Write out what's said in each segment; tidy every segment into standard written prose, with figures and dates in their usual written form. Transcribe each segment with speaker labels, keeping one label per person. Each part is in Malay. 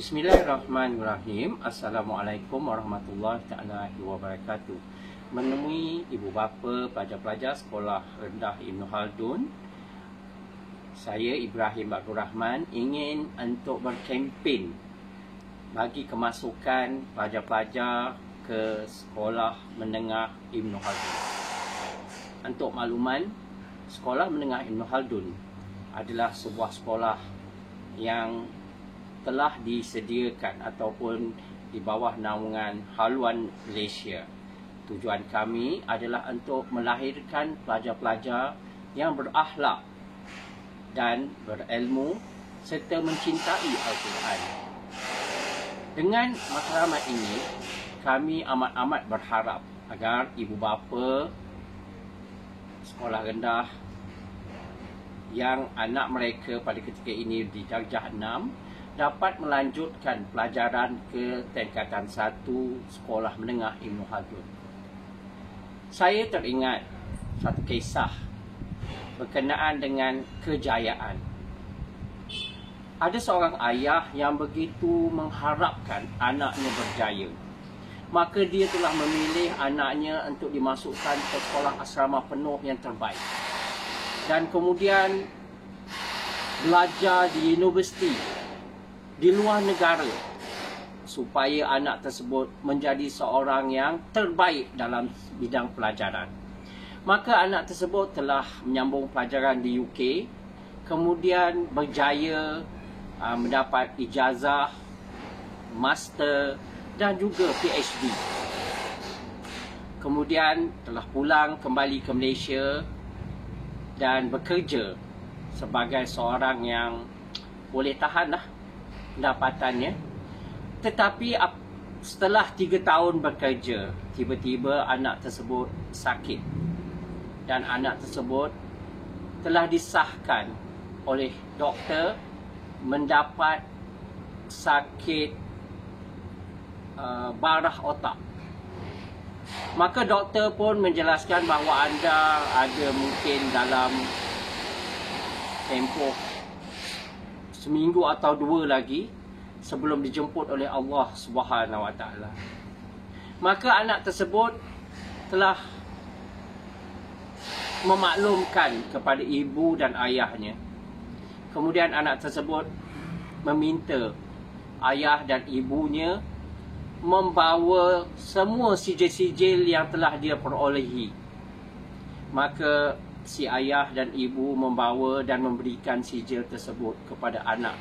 Speaker 1: Bismillahirrahmanirrahim. Assalamualaikum warahmatullahi wabarakatuh. Menemui ibu bapa pelajar-pelajar Sekolah Rendah Ibn Khaldun, saya Ibrahim Abdul Rahman ingin untuk berkempen bagi kemasukan pelajar-pelajar ke Sekolah Menengah Ibn Khaldun. Untuk makluman, Sekolah Menengah Ibn Khaldun adalah sebuah sekolah yang telah disediakan ataupun di bawah naungan Haluan Malaysia. Tujuan kami adalah untuk melahirkan pelajar-pelajar yang berakhlak dan berilmu serta mencintai Al-Quran. Dengan matlamat ini, kami amat-amat berharap agar ibu bapa sekolah rendah yang anak mereka pada ketika ini di darjah 6 dapat melanjutkan pelajaran ke tingkatan 1 Sekolah Menengah Ibn Khaldun. Saya teringat satu kisah berkenaan dengan kejayaan. Ada seorang ayah yang begitu mengharapkan anaknya berjaya. Maka dia telah memilih anaknya untuk dimasukkan ke sekolah asrama penuh yang terbaik. Dan kemudian belajar di universiti di luar negara supaya anak tersebut menjadi seorang yang terbaik dalam bidang pelajaran. Maka anak tersebut telah menyambung pelajaran di UK, kemudian berjaya mendapat ijazah, master dan juga PhD. Kemudian telah pulang kembali ke Malaysia dan bekerja sebagai seorang yang boleh tahanlah pendapatannya. Tetapi setelah 3 tahun bekerja, tiba-tiba anak tersebut sakit. Dan anak tersebut telah disahkan oleh doktor mendapat sakit barah otak. Maka doktor pun menjelaskan bahawa anda ada mungkin dalam tempoh seminggu atau 2 lagi sebelum dijemput oleh Allah Subhanahu Wa Taala. Maka anak tersebut telah memaklumkan kepada ibu dan ayahnya. Kemudian anak tersebut meminta ayah dan ibunya membawa semua sijil-sijil yang telah dia perolehi. Maka si ayah dan ibu membawa dan memberikan sijil tersebut kepada anak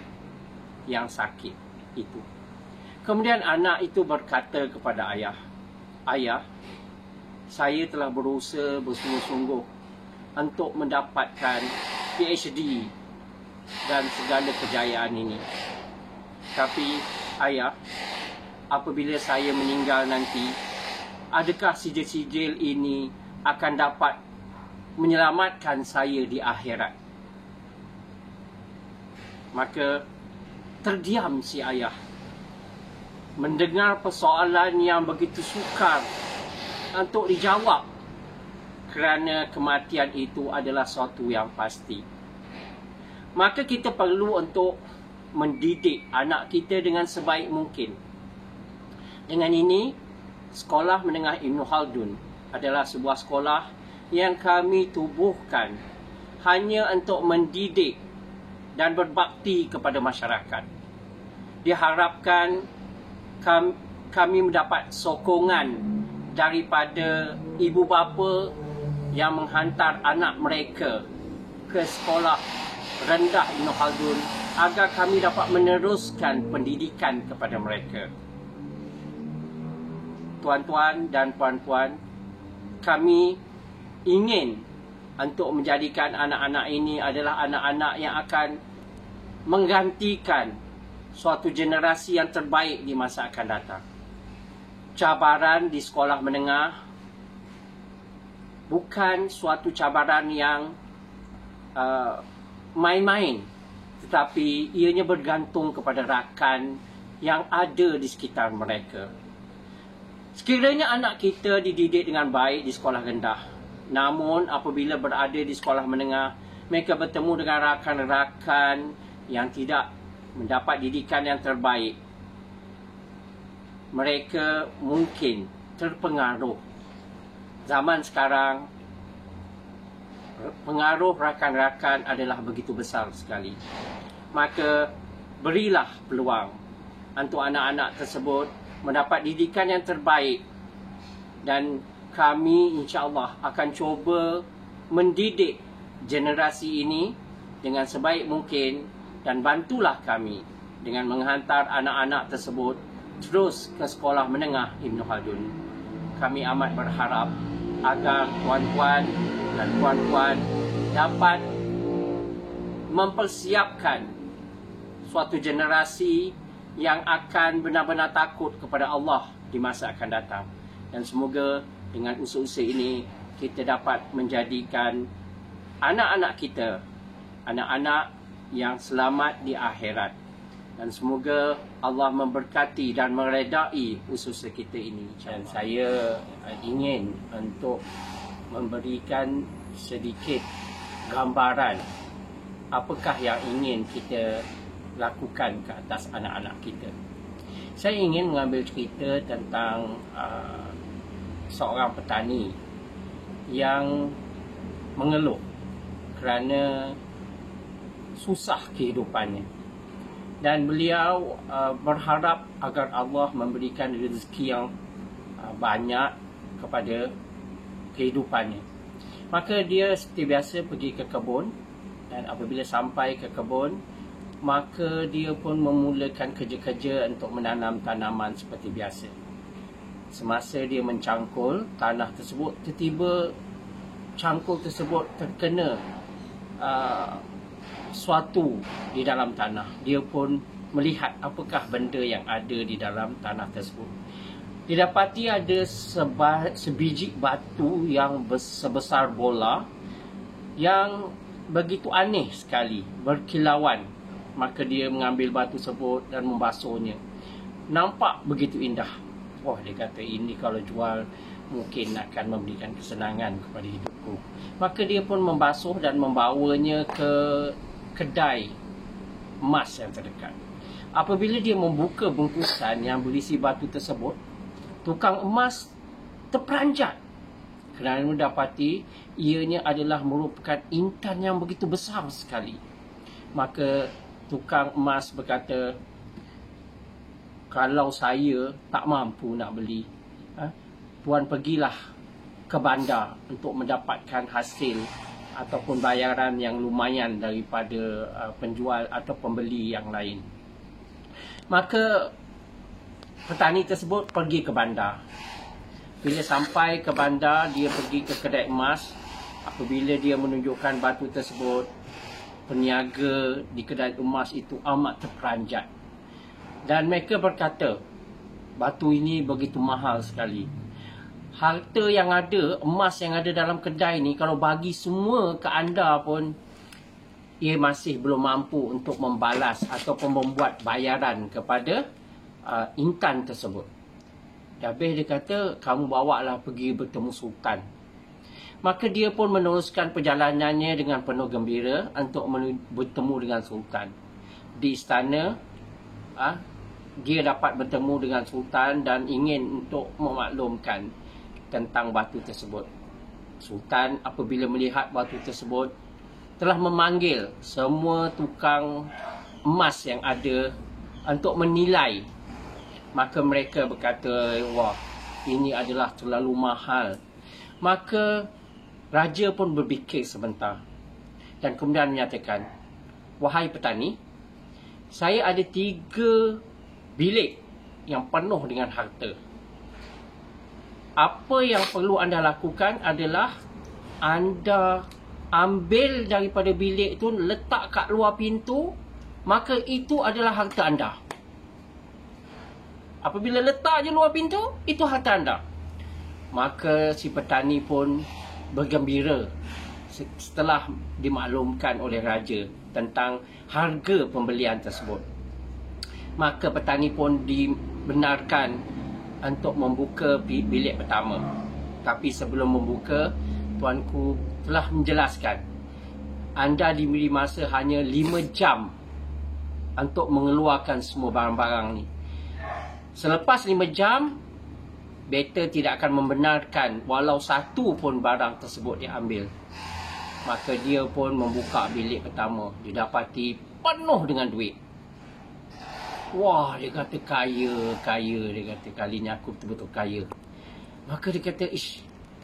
Speaker 1: yang sakit itu. Kemudian anak itu berkata kepada ayah, "Ayah, saya telah berusaha bersungguh-sungguh untuk mendapatkan PhD dan segala kejayaan ini. Tapi ayah, apabila saya meninggal nanti, adakah sijil-sijil ini akan dapat menyelamatkan saya di akhirat?" Maka terdiam si ayah mendengar persoalan yang begitu sukar untuk dijawab, kerana kematian itu adalah sesuatu yang pasti. Maka kita perlu untuk mendidik anak kita dengan sebaik mungkin. Dengan ini, Sekolah Menengah Ibn Khaldun adalah sebuah sekolah yang kami tubuhkan hanya untuk mendidik dan berbakti kepada masyarakat. Diharapkan kami mendapat sokongan daripada ibu bapa yang menghantar anak mereka ke Sekolah Rendah Ibn Khaldun agar kami dapat meneruskan pendidikan kepada mereka. Tuan-tuan dan puan-puan, kami ingin untuk menjadikan anak-anak ini adalah anak-anak yang akan menggantikan suatu generasi yang terbaik di masa akan datang. Cabaran di sekolah menengah bukan suatu cabaran yang main-main, tetapi ianya bergantung kepada rakan yang ada di sekitar mereka. Sekiranya anak kita dididik dengan baik di sekolah rendah, namun apabila berada di sekolah menengah, mereka bertemu dengan rakan-rakan yang tidak mendapat didikan yang terbaik, mereka mungkin terpengaruh. Zaman sekarang, pengaruh rakan-rakan adalah begitu besar sekali. Maka berilah peluang untuk anak-anak tersebut mendapat didikan yang terbaik, dan kami insya-Allah akan cuba mendidik generasi ini dengan sebaik mungkin, dan bantulah kami dengan menghantar anak-anak tersebut terus ke sekolah menengah Ibn Khaldun. Kami amat berharap agar tuan-tuan dan puan-puan dapat mempersiapkan suatu generasi yang akan benar-benar takut kepada Allah di masa akan datang. Dan semoga dengan usaha-usaha ini kita dapat menjadikan anak-anak kita anak-anak yang selamat di akhirat. Dan semoga Allah memberkati dan meredai usaha kita ini. Dan saya ingin untuk memberikan sedikit gambaran apakah yang ingin kita lakukan ke atas anak-anak kita. Saya ingin mengambil cerita tentang seorang petani yang mengeluh kerana susah kehidupannya, dan beliau berharap agar Allah memberikan rezeki yang banyak kepada kehidupannya. Maka dia seperti biasa pergi ke kebun, dan apabila sampai ke kebun, maka dia pun memulakan kerja-kerja untuk menanam tanaman seperti biasa. Semasa dia mencangkul tanah tersebut, tiba-tiba cangkul tersebut terkena sesuatu di dalam tanah. Dia pun melihat apakah benda yang ada di dalam tanah tersebut. Didapati ada sebiji batu yang sebesar bola yang begitu aneh sekali, berkilauan. Maka dia mengambil batu tersebut dan membasuhnya. Nampak begitu indah. Wah, dia kata, ini kalau jual mungkin akan memberikan kesenangan kepada hidupku. Maka dia pun membasuh dan membawanya ke kedai emas yang terdekat. Apabila dia membuka bungkusan yang berisi batu tersebut, tukang emas terperanjat kerana mendapati ianya adalah merupakan intan yang begitu besar sekali. Maka tukang emas berkata, kalau saya tak mampu nak beli, puan pergilah ke bandar untuk mendapatkan hasil ataupun bayaran yang lumayan daripada penjual atau pembeli yang lain. Maka petani tersebut pergi ke bandar. Bila sampai ke bandar, dia pergi ke kedai emas. Apabila dia menunjukkan batu tersebut, peniaga di kedai emas itu amat terperanjat. Dan mereka berkata, batu ini begitu mahal sekali. Harta yang ada, emas yang ada dalam kedai ni, kalau bagi semua ke anda pun, ia masih belum mampu untuk membalas ataupun membuat bayaran kepada intan tersebut. Habis dia kata, kamu bawalah pergi bertemu sultan. Maka dia pun meneruskan perjalanannya dengan penuh gembira untuk bertemu dengan sultan. Di istana, dia dapat bertemu dengan sultan dan ingin untuk memaklumkan tentang batu tersebut. Sultan apabila melihat batu tersebut, telah memanggil semua tukang emas yang ada untuk menilai. Maka mereka berkata, wah, ini adalah terlalu mahal. Maka raja pun berfikir sebentar dan kemudian menyatakan, wahai petani, saya ada 3 bilik yang penuh dengan harta. Apa yang perlu anda lakukan adalah anda ambil daripada bilik itu, letak kat luar pintu, maka itu adalah harta anda. Apabila letak je luar pintu, itu harta anda. Maka si petani pun bergembira setelah dimaklumkan oleh raja tentang harga pembelian tersebut. Maka petani pun dibenarkan untuk membuka bilik pertama. Tapi sebelum membuka, tuanku telah menjelaskan, anda diberi masa hanya 5 jam untuk mengeluarkan semua barang-barang ni. Selepas 5 jam, better tidak akan membenarkan walau satu pun barang tersebut diambil. Maka dia pun membuka bilik pertama. Didapati penuh dengan duit. Wah, dia kata kaya. Dia kata kali ni aku betul-betul kaya. Maka dia kata,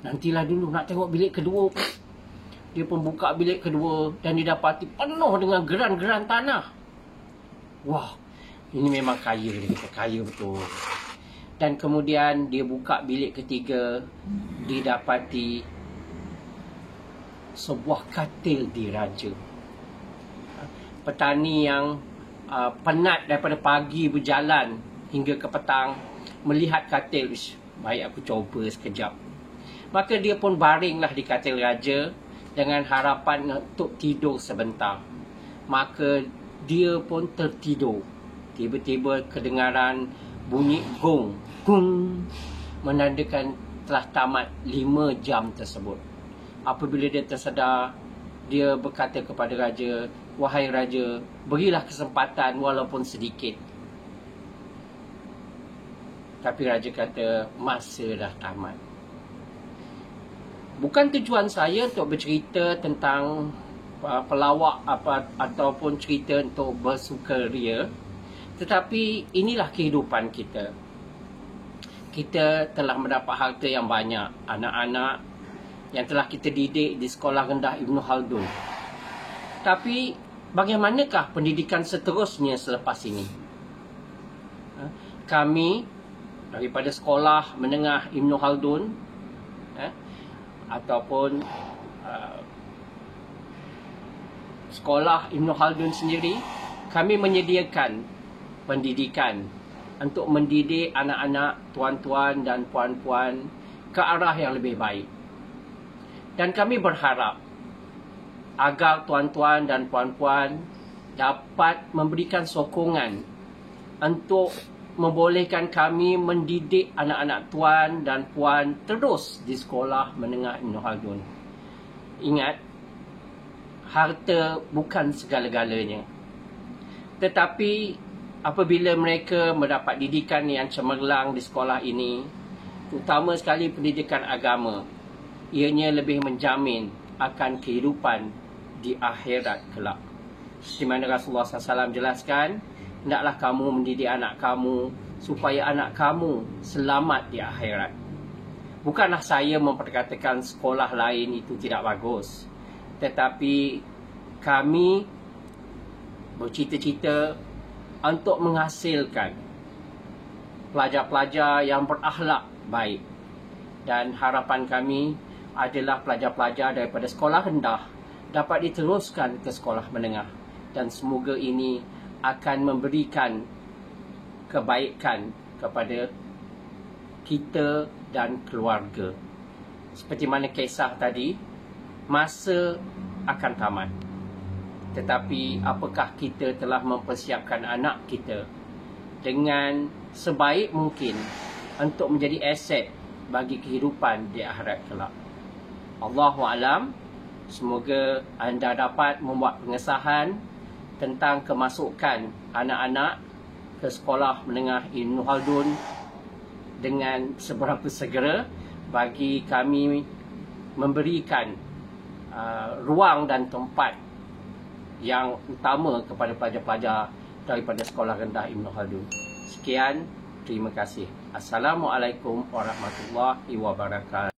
Speaker 1: nantilah dulu nak tengok bilik kedua. Dia pun buka bilik kedua dan didapati penuh dengan geran-geran tanah. Wah, ini memang kaya. Dia kata kaya betul. Dan kemudian dia buka bilik ketiga, didapati sebuah katil diraja. Petani yang penat daripada pagi berjalan hingga ke petang, melihat katil, baik aku coba sekejap. Maka dia pun baringlah di katil raja dengan harapan untuk tidur sebentar. Maka dia pun tertidur. Tiba-tiba kedengaran bunyi gong, menandakan telah tamat 5 jam tersebut. Apabila dia tersedar, dia berkata kepada raja, wahai raja, berilah kesempatan walaupun sedikit. Tapi raja kata, masa dah tamat. Bukan tujuan saya untuk bercerita tentang pelawak ataupun cerita untuk bersukaria, tetapi inilah kehidupan kita. Kita telah mendapat harta yang banyak, anak-anak yang telah kita didik di sekolah rendah Ibn Khaldun. Tapi bagaimanakah pendidikan seterusnya selepas ini? Kami daripada sekolah menengah Ibn Khaldun ataupun sekolah Ibn Khaldun sendiri, kami menyediakan pendidikan untuk mendidik anak-anak, tuan-tuan dan puan-puan ke arah yang lebih baik. Dan kami berharap agar tuan-tuan dan puan-puan dapat memberikan sokongan untuk membolehkan kami mendidik anak-anak tuan dan puan terus di sekolah menengah Ibn Khaldun. Ingat, harta bukan segala-galanya. Tetapi apabila mereka mendapat didikan yang cemerlang di sekolah ini, terutama sekali pendidikan agama, ianya lebih menjamin akan kehidupan di akhirat kelak. Di mana Rasulullah SAW jelaskan, hendaklah kamu mendidik anak kamu supaya anak kamu selamat di akhirat. Bukanlah saya memperkatakan sekolah lain itu tidak bagus, tetapi kami bercita-cita untuk menghasilkan pelajar-pelajar yang berakhlak baik. Dan harapan kami adalah pelajar-pelajar daripada sekolah rendah dapat diteruskan ke sekolah menengah. Dan semoga ini akan memberikan kebaikan kepada kita dan keluarga. Seperti mana kisah tadi, masa akan tamat. Tetapi apakah kita telah mempersiapkan anak kita dengan sebaik mungkin untuk menjadi aset bagi kehidupan di akhirat kelak? Allahu a'lam. Semoga anda dapat membuat pengesahan tentang kemasukan anak-anak ke sekolah menengah Ibn Khaldun dengan seberapa segera bagi kami memberikan ruang dan tempat yang utama kepada pelajar-pelajar daripada sekolah rendah Ibn Khaldun. Sekian, terima kasih. Assalamualaikum warahmatullahi wabarakatuh.